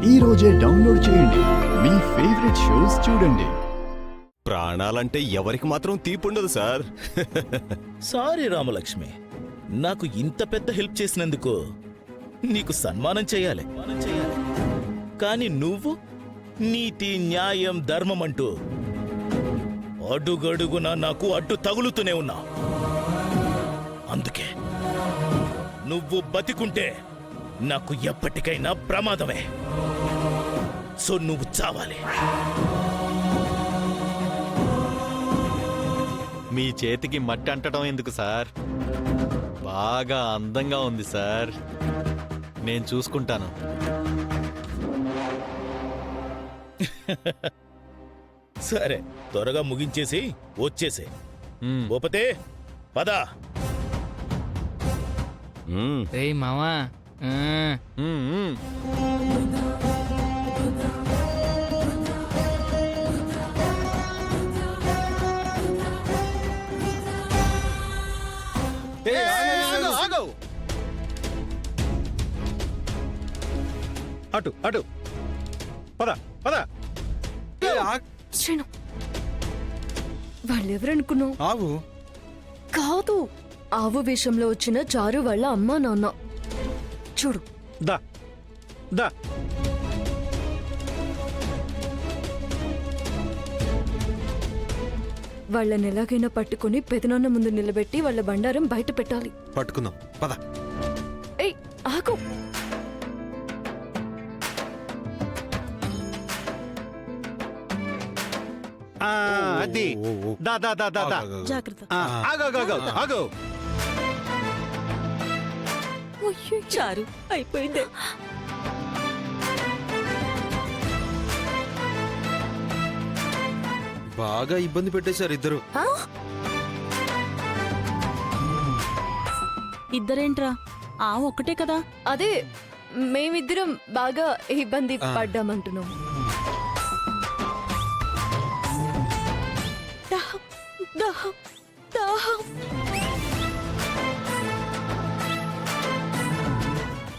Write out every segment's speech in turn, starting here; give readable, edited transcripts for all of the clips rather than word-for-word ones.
ఈ రోజే డౌన్లోడ్ చేయండి. మీ ఫేవరెట్ షోస్ చూడండి. ప్రాణాలంటే ఎవరికి మాత్రం తీపుండదు సార్. సారీ రామలక్ష్మి, నాకు ఇంత పెద్ద హెల్ప్ చేసినందుకు నీకు సన్మానం చేయాలి. కానీ నువ్వు నీతి, న్యాయం, ధర్మం అంటూ అడుగడుగున నాకు అడ్డు తగులుతూనే ఉన్నావు. అందుకే నువ్వు బతికుంటే నాకు ఎప్పటికైనా ప్రమాదమే. సో నువ్వు చావాలి. మీ చేతికి మట్టి అంటడం ఎందుకు సార్? బాగా అందంగా ఉంది సార్, నేను చూసుకుంటాను. సరే, త్వరగా ముగించేసి వచ్చేసే. భూపతే పద. రేయ్ మావా, అటు అటు పద పద. శ్రీను, వాళ్ళెవరనుకున్నావు? ఆవు కాదు, ఆవు వేషంలో వచ్చిన చారు వాళ్ళ అమ్మా నాన్న. చూడు. దా దా. వాళ్ళని ఎలాగైనా పట్టుకుని పెదనాన్న ముందు నిలబెట్టి వాళ్ళ బండారం బయట పెట్టాలి. పట్టుకుందాం పద. ఏయ్ ఆగు. అది దా దా దా దా దా. జాగ్రత్త. ఆగు ఆగు ఆగు ఆగు. చారు అయిపోయింది. బాగా ఇబ్బంది పెట్టేశారు ఇద్దరు. ఇద్దరేంట్రా? ఆ ఒక్కటే కదా. అదే మేమిద్దరం బాగా ఇబ్బంది పడ్డామంటున్నాం.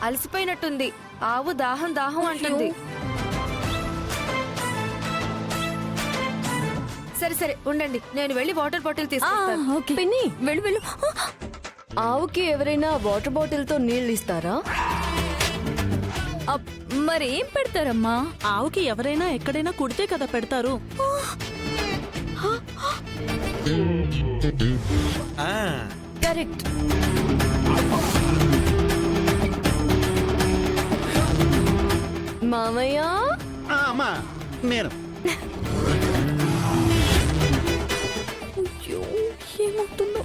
అలసిపోయినట్టుంది. ఆవు దాహం దాహం అంటుంది. సరే సరే ఉండండి, నేను వెళ్ళి వాటర్ బాటిల్ తీసుకుంటాను. పిన్ని వెళ్ళు వెళ్ళు. ఆవుకి ఎవరైనా వాటర్ బాటిల్ తో నీళ్ళు ఇస్తారా? మరేం పెడతారమ్మా? ఆవుకి ఎవరైనా ఎక్కడైనా కుడితే కదా పెడతారు. కరెక్ట్. మామయ్య, అమ్మా నేను ఏమవుతుందో.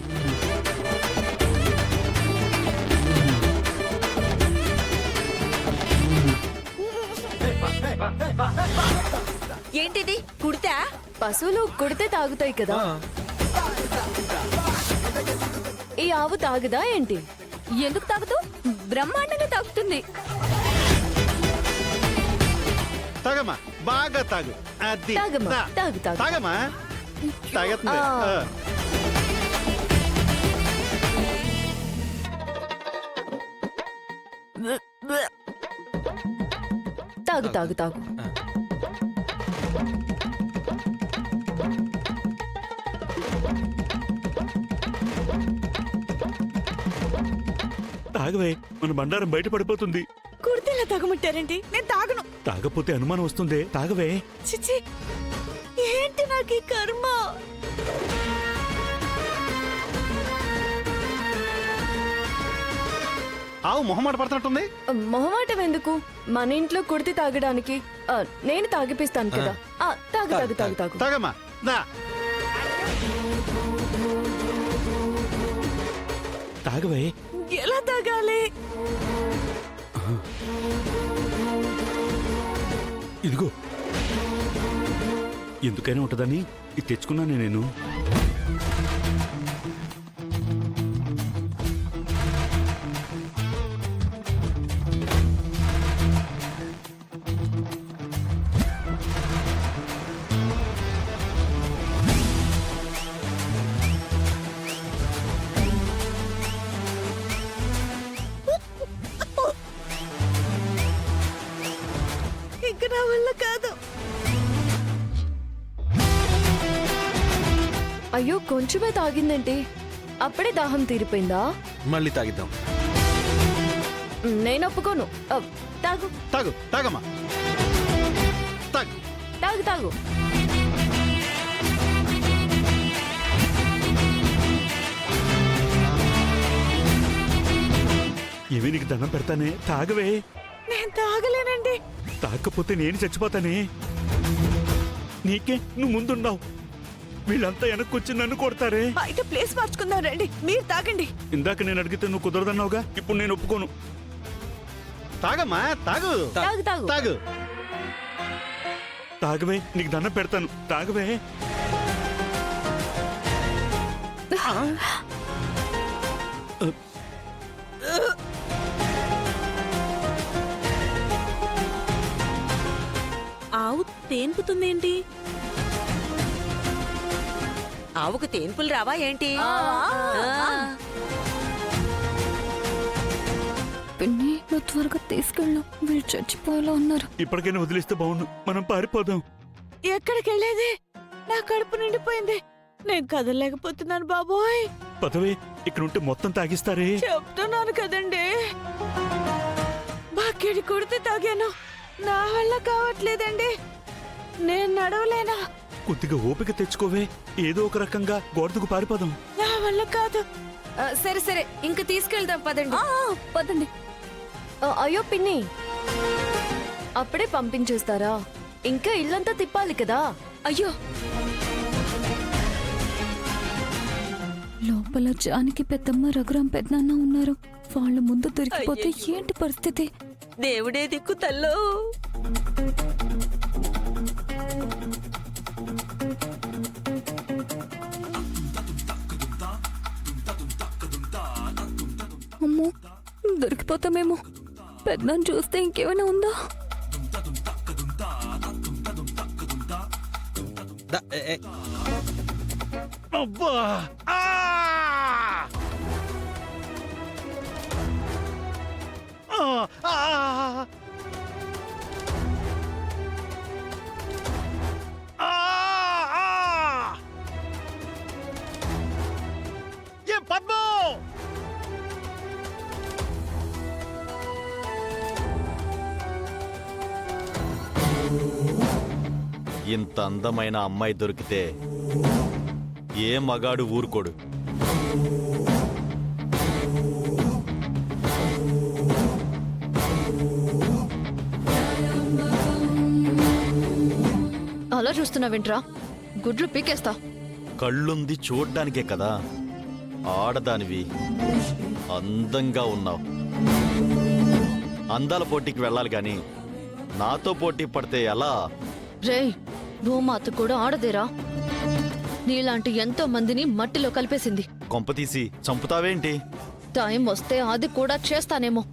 ఏంటిది? కుడితా? పశువులు కుడితే తాగుతాయి కదా, ఈ ఆవు తాగుదా ఏంటి? ఎందుకు తాగుతూ? బ్రహ్మాండంగా తాగుతుంది. తాగమ్మా, బాగా తాగు. అది తాగమ్మా, దా. తాగు తాగు. తాగమ్మా, తాగేస్తుంది. తాగు తాగు తాగు. తాగవే, మన బండారం బయట పడిపోతుంది. కుడితేలా తాగమంటారేంటి? నేను తాగను. తాగపోతే అనుమానం వస్తుంది. తాగవే. చిచి, ఏంటి నాకు ఈ కర్మ? ఆవు మొహమాట పడుతున్నట్టుంది. మొహమాటం ఎందుకు? మన ఇంట్లో కుడితి తాగడానికి నేను తాగిపిస్తాను కదా. తాగు తాగు తాగు తాగు. తాగమ్మా, దా. తాగవే. ఎలా తాగాలి? ఇదిగో, ఎందుకైనా ఉంటుందని ఇది తెచ్చుకున్నాను నేను. నా వల్ల కాదు. అయ్యో కొంచెమే తాగిందేంటి? అప్పుడే దాహం తీరిపోయిందా? మళ్ళీ తాగిద్దాం. నేను ఒప్పుకోను. తాగు తాగు తాగమ్మా తాగు. తాగు తాగు. ఏమి నీకు దండం పెడతానే తాగవే. నేను తాగలేనండి. తాగకపోతే నేను చచ్చిపోతానే. నీకే నువ్వు ముందున్నావు. వీళ్ళంతా వెనక్కొచ్చి నన్ను కొడతారే. బయట ప్లేస్ మార్చుకుందాం రండి, మీరు తాగండి. ఇందాక నేను అడిగితే నువ్వు కుదరదన్నావుగా, ఇప్పుడు నేను ఒప్పుకోను. తాగమ్మా తాగు తాగు తాగు. తాగు. తాగవే, నీకు దండం పెడతాను. తాగవే. ఆవు తేన్పుతుందేంటి? ఆవుకు తేన్పులు రావా ఏంటి? పిన్ని నువ్వు త్వరగా తీసుకెళ్ళు, వీళ్ళు చచ్చిపోయేలా ఉన్నారు. ఇప్పటికైనా వదిలిస్తే బాగుండు. మనం పారిపోదాం. ఎక్కడికి వెళ్ళేది? నా కడుపు నిండిపోయింది, నేను కదలలేకపోతున్నాను బాబోయ్. పదవే, ఇక్కడ ఉంటే మొత్తం తాగిస్తారే. చెప్తున్నాను కదండి, బాకెడి కొడితే తాగాను, నా వల్ల కావట్లేదండి. నేను నడవలేనా? కొద్దిగా ఓపిక తెచ్చుకోవే. ఏదో ఒక రకంగా గోడకు పారిపోదాం. నా వల్ల కాదు. సరే సరే ఇంక తీసుకెళ్దాం పదండి. పదండి. అయ్యో పిన్ని, అప్పుడే పంపించేస్తారా? ఇంకా ఇల్లంతా తిప్పాలి కదా. అయ్యో లోపల జానికి పెద్దమ్మ రఘురాం పెద్దనాన్న ఉన్నారు. వాళ్ళ ముందు దొరికిపోతే ఏంటి పరిస్థితి? దేవుడే దిక్కు తల్లో. అమ్మో, దొరికిపోతామేమో. పెద్దనాన్న చూస్తే ఇంకేమైనా ఉందా? అబ్బా! ఆ! ఆ! ఆ! ఏ పద్మో! ఇంత అందమైన అమ్మాయి దొరికితే ఏ మగాడు ఊరుకోడు. అలా చూస్తున్నావేంట్రా? గుడ్లు పీకేస్తా. కళ్ళుంది చూడ్డానికే కదా. ఆడదానివి, అందంగా ఉన్నావు. అందాల పోటీకి వెళ్ళాలి గాని నాతో పోటీ పడితే ఎలా? రేయ్, భూమాత కూడా ఆడదేరా. నీలాంటి ఎంతో మందిని మట్టిలో కలిపేసింది. కొంపతీసి చంపుతావేంటి? టైం వస్తే అది కూడా చేస్తానేమో.